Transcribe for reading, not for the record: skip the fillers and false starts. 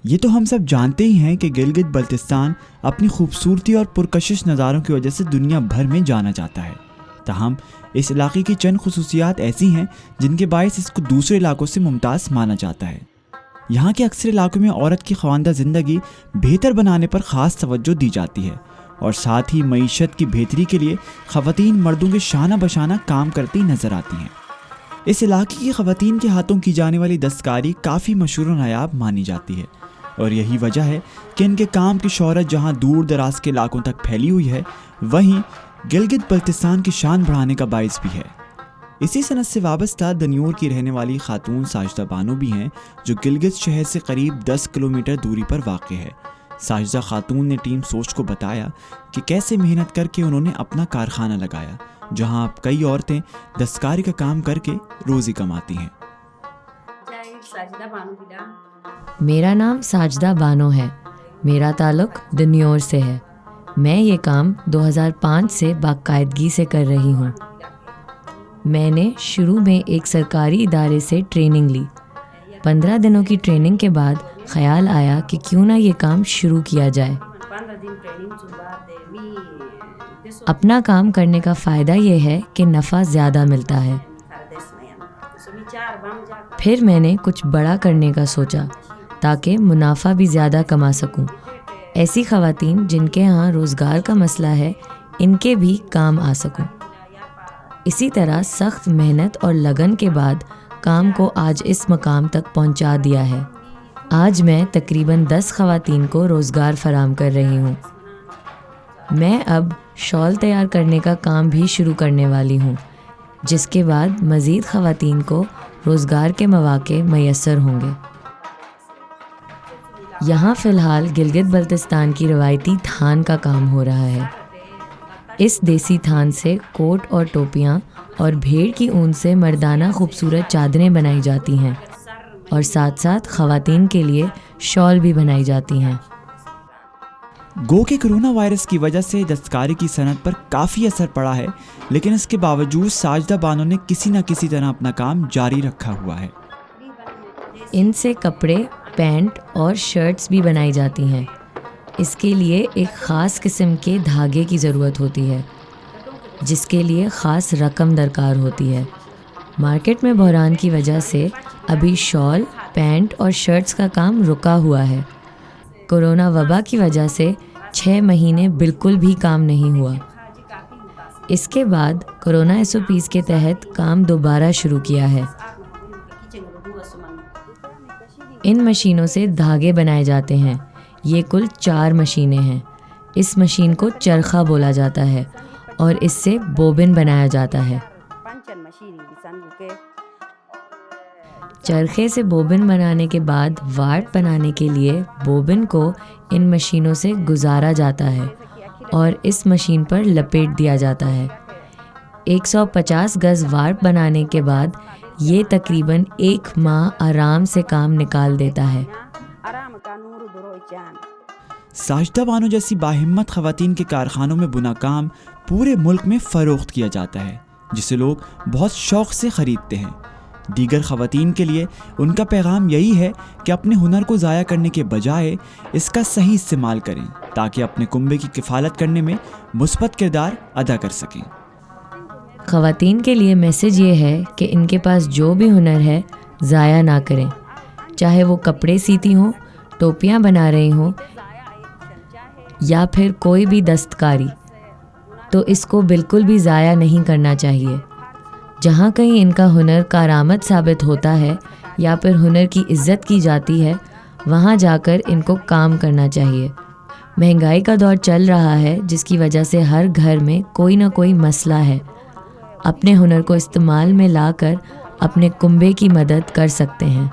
یہ تو ہم سب جانتے ہی ہیں کہ گلگت بلتستان اپنی خوبصورتی اور پرکشش نظاروں کی وجہ سے دنیا بھر میں جانا جاتا ہے۔ تاہم اس علاقے کی چند خصوصیات ایسی ہیں جن کے باعث اس کو دوسرے علاقوں سے ممتاز مانا جاتا ہے۔ یہاں کے اکثر علاقوں میں عورت کی خواندہ زندگی بہتر بنانے پر خاص توجہ دی جاتی ہے، اور ساتھ ہی معیشت کی بہتری کے لیے خواتین مردوں کے شانہ بشانہ کام کرتی نظر آتی ہیں۔ اس علاقے کی خواتین کے ہاتھوں کی جانے والی دستکاری کافی مشہور و نایاب مانی جاتی ہے، اور یہی وجہ ہے کہ ان کے کام کی شہرت جہاں دور دراز کے علاقوں تک پھیلی ہوئی ہے، وہیں گلگت بلتستان کی شان بڑھانے کا باعث بھی ہے۔ اسی صنعت سے وابستہ دنیور کی رہنے والی خاتون ساجدہ بانو بھی ہیں، جو گلگت شہر سے قریب 10 کلومیٹر دوری پر واقع ہے۔ ساجدہ خاتون نے ٹیم سوچ کو بتایا کہ کیسے محنت کر کے انہوں نے اپنا کارخانہ لگایا، جہاں اب کئی عورتیں دستکاری کا کام کر کے روزی کماتی ہیں۔ میرا نام ساجدہ بانو ہے، میرا تعلق دنیور سے ہے۔ میں یہ کام 2005 سے باقاعدگی سے کر رہی ہوں۔ میں نے شروع میں ایک سرکاری ادارے سے ٹریننگ لی۔ 15 دنوں کی ٹریننگ کے بعد خیال آیا کہ کیوں نہ یہ کام شروع کیا جائے۔ اپنا کام کرنے کا فائدہ یہ ہے کہ نفع زیادہ ملتا ہے۔ پھر میں نے کچھ بڑا کرنے کا سوچا تاکہ منافع بھی زیادہ کما سکوں۔ ایسی خواتین جن کے ہاں روزگار کا مسئلہ ہے، ان کے بھی کام آ سکوں۔ اسی طرح سخت محنت اور لگن کے بعد کام کو آج اس مقام تک پہنچا دیا ہے۔ آج میں تقریباً 10 خواتین کو روزگار فراہم کر رہی ہوں۔ میں اب شال تیار کرنے کا کام بھی شروع کرنے والی ہوں، جس کے بعد مزید خواتین کو روزگار کے مواقع میسر ہوں گے۔ یہاں فی الحال گلگت بلتستان کی روایتی تھان کا کام ہو رہا ہے۔ اس دیسی تھان سے کوٹ اور ٹوپیاں اور بھیڑ کی اون سے مردانہ خوبصورت چادریں بنائی جاتی ہیں، اور ساتھ ساتھ خواتین کے لیے شال بھی بنائی جاتی ہیں۔ گو کہ کرونا وائرس کی وجہ سے دستکاری کی صنعت پر کافی اثر پڑا ہے، لیکن اس کے باوجود ساجدہ بانو نے کسی نہ کسی طرح اپنا کام جاری رکھا ہوا ہے۔ ان سے کپڑے، پینٹ اور شرٹس بھی بنائی جاتی ہیں۔ اس کے لیے ایک خاص قسم کے دھاگے کی ضرورت ہوتی ہے، جس کے لیے خاص رقم درکار ہوتی ہے۔ مارکیٹ میں بحران کی وجہ سے ابھی شال، پینٹ اور شرٹس کا کام رکا ہوا ہے۔ کورونا وبا کی وجہ سے 6 مہینے بالکل بھی کام نہیں ہوا۔ اس کے بعد کورونا SOPs کے تحت کام دوبارہ شروع کیا ہے۔ ان مشینوں سے دھاگے بنائے جاتے ہیں۔ یہ کل 4 مشینیں ہیں۔ اس مشین کو چرخہ بولا جاتا ہے اور اس سے بوبن بنایا جاتا ہے۔ چرخے سے بوبن بنانے کے بعد وارٹ بنانے کے لیے بوبن کو ان مشینوں سے گزارا جاتا ہے اور اس مشین پر لپیٹ دیا جاتا ہے۔ 150 گز وارٹ بنانے کے بعد یہ تقریباً 1 ماہ آرام سے کام نکال دیتا ہے۔ ساجدہ بانو جیسی باہمت خواتین کے کارخانوں میں بنا کام پورے ملک میں فروخت کیا جاتا ہے، جسے لوگ بہت شوق سے خریدتے ہیں۔ دیگر خواتین کے لیے ان کا پیغام یہی ہے کہ اپنے ہنر کو ضائع کرنے کے بجائے اس کا صحیح استعمال کریں، تاکہ اپنے کنبے کی کفالت کرنے میں مثبت کردار ادا کر سکیں۔ خواتین کے لیے میسج یہ ہے کہ ان کے پاس جو بھی ہنر ہے ضائع نہ کریں، چاہے وہ کپڑے سیتی ہوں، ٹوپیاں بنا رہی ہوں یا پھر کوئی بھی دستکاری، تو اس کو بالکل بھی ضائع نہیں کرنا چاہیے۔ جہاں کہیں ان کا ہنر کارآمد ثابت ہوتا ہے یا پھر ہنر کی عزت کی جاتی ہے، وہاں جا کر ان کو کام کرنا چاہیے۔ مہنگائی کا دور چل رہا ہے، جس کی وجہ سے ہر گھر میں کوئی نہ کوئی مسئلہ ہے۔ اپنے ہنر کو استعمال میں لا کر اپنے کنبے کی مدد کر سکتے ہیں۔